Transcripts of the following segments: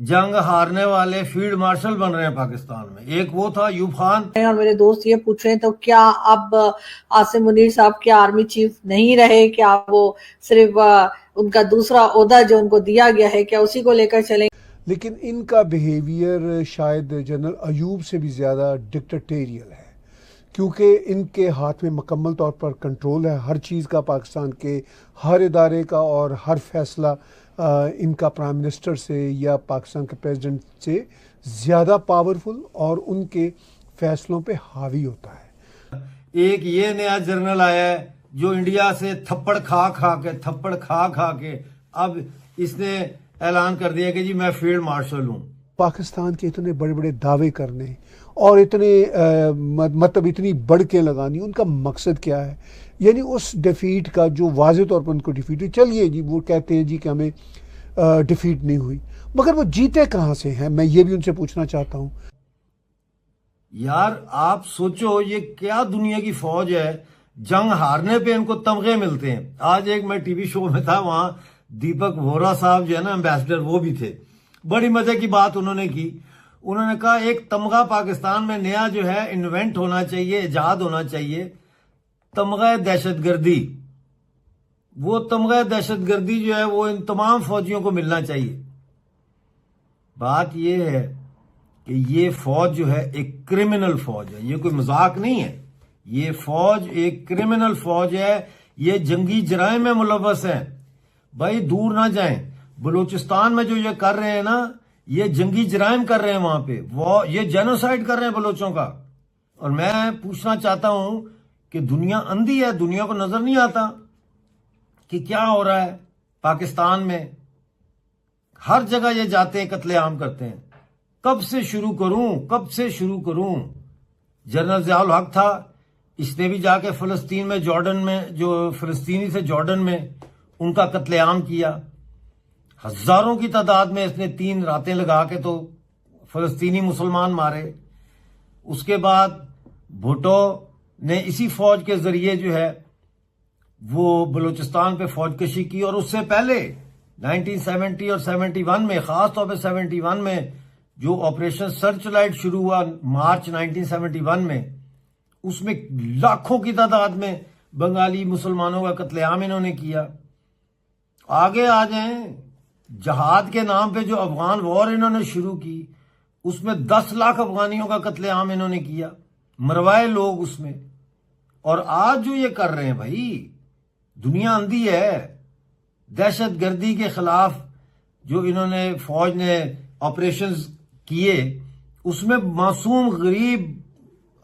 جنگ ہارنے والے فیلڈ مارشل بن رہے ہیں پاکستان میں. ایک وہ تھا ایوب خان. اور میرے دوست یہ پوچھ رہے ہیں تو کیا اب عاصم منیر صاحب کیا آرمی چیف نہیں رہے؟ کیا وہ صرف ان کا دوسرا عہدہ جو ان کو دیا گیا ہے کیا اسی کو لے کر چلیں؟ لیکن ان کا بیہیویئر شاید جنرل ایوب سے بھی زیادہ ڈکٹیٹریل ہے، کیونکہ ان کے ہاتھ میں مکمل طور پر کنٹرول ہے ہر چیز کا، پاکستان کے ہر ادارے کا، اور ہر فیصلہ ان کا پرائم منسٹر سے یا پاکستان کے پریزیڈنٹ سے زیادہ پاورفل اور ان کے فیصلوں پہ حاوی ہوتا ہے. ایک یہ نیا جنرل آیا ہے جو انڈیا سے تھپڑ کھا کھا کے اب اس نے اعلان کر دیا کہ جی میں فیلڈ مارشل ہوں. پاکستان کے اتنے بڑے بڑے دعوے کرنے اور اتنی بڑکیں لگانی، ان کا مقصد کیا ہے؟ یعنی اس ڈیفیٹ کا جو واضح طور پر ان کو ڈیفیٹ ہوئی، چلیے جی وہ کہتے ہیں جی کہ ہمیں ڈیفیٹ نہیں ہوئی، مگر وہ جیتے کہاں سے ہیں؟ میں یہ بھی ان سے پوچھنا چاہتا ہوں. یار آپ سوچو یہ کیا دنیا کی فوج ہے، جنگ ہارنے پہ ان کو تمغے ملتے ہیں. آج ایک میں ٹی وی شو میں تھا، وہاں دیپک وورا صاحب جو ہے نا ایمبیسڈر، وہ بھی تھے. بڑی مزے کی بات انہوں نے کی. انہوں نے کہا ایک تمغہ پاکستان میں نیا جو ہے انوینٹ ہونا چاہیے، ایجاد ہونا چاہیے، تمغہ دہشت گردی. وہ تمغہ دہشت گردی جو ہے وہ ان تمام فوجیوں کو ملنا چاہیے. بات یہ ہے کہ یہ فوج جو ہے ایک کرمنل فوج ہے، یہ کوئی مذاق نہیں ہے. یہ فوج ایک کرمنل فوج ہے، یہ جنگی جرائم میں ملوث ہے. بھائی دور نہ جائیں، بلوچستان میں جو یہ کر رہے ہیں نا، یہ جنگی جرائم کر رہے ہیں وہاں پہ، وہ یہ جینوسائیڈ کر رہے ہیں بلوچوں کا. اور میں پوچھنا چاہتا ہوں کہ دنیا اندھی ہے، دنیا کو نظر نہیں آتا کہ کیا ہو رہا ہے پاکستان میں. ہر جگہ یہ جاتے ہیں، قتل عام کرتے ہیں. کب سے شروع کروں؟ جنرل ضیاء الحق تھا، اس نے بھی جا کے فلسطین میں، جارڈن میں، جو فلسطینی تھے جارڈن میں، ان کا قتل عام کیا. ہزاروں کی تعداد میں اس نے 3 راتیں لگا کے تو فلسطینی مسلمان مارے. اس کے بعد بھٹو نے اسی فوج کے ذریعے جو ہے وہ بلوچستان پہ فوج کشی کی. اور اس سے پہلے 1970 اور 71 میں، خاص طور پہ 71 میں جو آپریشن سرچ لائٹ شروع ہوا مارچ 1971 میں، اس میں لاکھوں کی تعداد میں بنگالی مسلمانوں کا قتل عام انہوں نے کیا. آگے آ جائیں، جہاد کے نام پہ جو افغان وار انہوں نے شروع کی، اس میں 10 لاکھ افغانیوں کا قتل عام انہوں نے کیا، مروائے لوگ اس میں. اور آج جو یہ کر رہے ہیں، بھائی دنیا اندھی ہے. دہشت گردی کے خلاف جو انہوں نے فوج نے آپریشنز کیے، اس میں معصوم غریب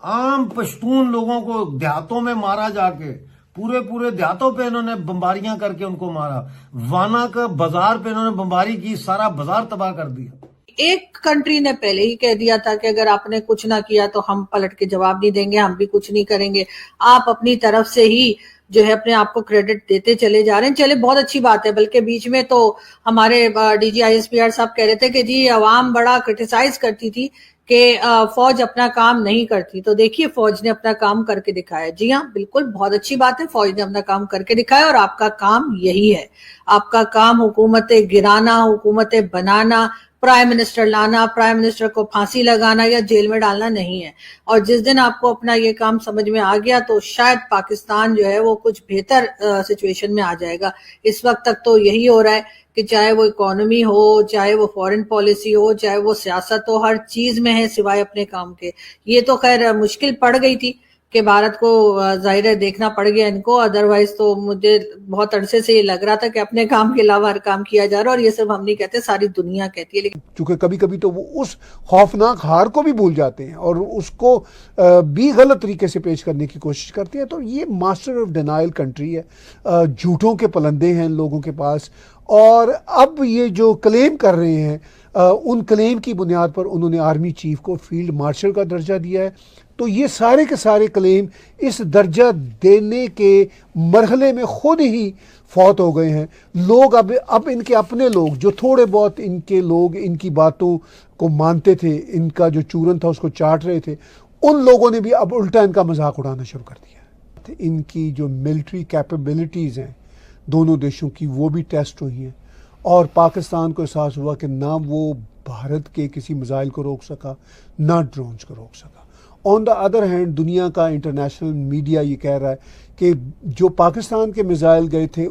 عام پشتون لوگوں کو دیہاتوں میں مارا جا کے، پورے دیہاتوں پہ انہوں نے بمباریاں کر کے ان کو مارا. وانا کا بازار پہ انہوں نے بمباری کی، سارا بازار تباہ کر دیا. ایک کنٹری نے پہلے ہی کہہ دیا تھا کہ اگر آپ نے کچھ نہ کیا تو ہم پلٹ کے جواب نہیں دیں گے، ہم بھی کچھ نہیں کریں گے. آپ اپنی طرف سے ہی جو ہے اپنے آپ کو کریڈٹ دیتے چلے جا رہے ہیں. چلے بہت اچھی بات ہے. بلکہ بیچ میں تو ہمارے D G I S P R صاحب کہہ رہے تھے کہ جی عوام بڑا کرٹیسائز کرتی تھی کہ فوج اپنا کام نہیں کرتی. تو دیکھیے فوج نے اپنا کام کر کے دکھایا. جی ہاں بالکل بہت اچھی بات ہے، فوج نے اپنا کام کر کے دکھایا. اور آپ کا کام یہی ہے، آپ کا کام حکومتیں گرانا، حکومتیں بنانا، پرائم منسٹر لانا، پرائم منسٹر کو پھانسی لگانا یا جیل میں ڈالنا نہیں ہے. اور جس دن آپ کو اپنا یہ کام سمجھ میں آ گیا تو شاید پاکستان جو ہے وہ کچھ بہتر سچویشن میں آ جائے گا. اس وقت تک تو یہی ہو رہا ہے کہ چاہے وہ اکانومی ہو، چاہے وہ فورن پالیسی ہو، چاہے وہ سیاست ہو، ہر چیز میں ہے سوائے اپنے کام کے. یہ تو خیر مشکل پڑ گئی تھی کہ بھارت کو ظاہر ہے دیکھنا پڑ گیا ان کو. ادروائز تو مجھے بہت عرصے سے یہ لگ رہا تھا کہ اپنے کام کے علاوہ ہر کام کیا جا رہا ہے. اور یہ صرف ہم نہیں کہتے، ساری دنیا کہتی ہے. لیکن چونکہ کبھی کبھی تو وہ اس خوفناک ہار کو بھی بھول جاتے ہیں اور اس کو بھی غلط طریقے سے پیش کرنے کی کوشش کرتے ہیں. تو یہ ماسٹر آف ڈینائل کنٹری ہے، جھوٹوں کے پلندے ہیں ان لوگوں کے پاس. اور اب یہ جو کلیم کر رہے ہیں، ان کلیم کی بنیاد پر انہوں نے آرمی چیف کو فیلڈ مارشل کا درجہ دیا ہے. تو یہ سارے کے سارے کلیم اس درجہ دینے کے مرحلے میں خود ہی فوت ہو گئے ہیں. لوگ اب ان کے اپنے لوگ جو تھوڑے بہت ان کے لوگ ان کی باتوں کو مانتے تھے، ان کا جو چورن تھا اس کو چاٹ رہے تھے، ان لوگوں نے بھی اب الٹا ان کا مذاق اڑانا شروع کر دیا. ان کی جو ملٹری کیپیبلٹیز ہیں دونوں دیشوں کی، وہ بھی ٹیسٹ ہوئی ہیں. اور پاکستان کو احساس ہوا کہ نہ وہ بھارت کے کسی میزائل کو روک سکا، نہ ڈرونز کو روک سکا. آن دا ادر ہینڈ دنیا کا انٹرنیشنل میڈیا یہ کہہ رہا ہے کہ جو پاکستان کے میزائل گئے تھے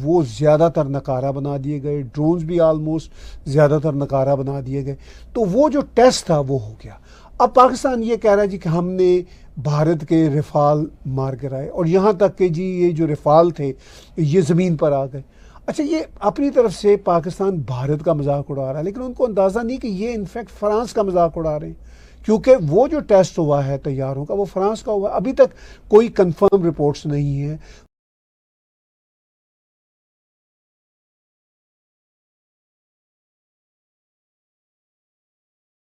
وہ زیادہ تر نکارہ بنا دیے گئے، ڈرونز بھی آلموسٹ زیادہ تر نکارہ بنا دیے گئے. تو وہ جو ٹیسٹ تھا وہ ہو گیا. اب پاکستان یہ کہہ رہا ہے جی کہ ہم نے بھارت کے رفال مار گرائے، اور یہاں تک کہ جی یہ جو رفال تھے یہ زمین پر آ گئے. اچھا، یہ اپنی طرف سے پاکستان بھارت کا مذاق اڑا رہا ہے، لیکن ان کو اندازہ نہیں کہ یہ انفیکٹ فرانس کا مذاق اڑا رہے ہیں، کیونکہ وہ جو ٹیسٹ ہوا ہے طیاروں کا وہ فرانس کا ہوا ہے. ابھی تک کوئی کنفرم رپورٹس نہیں ہیں.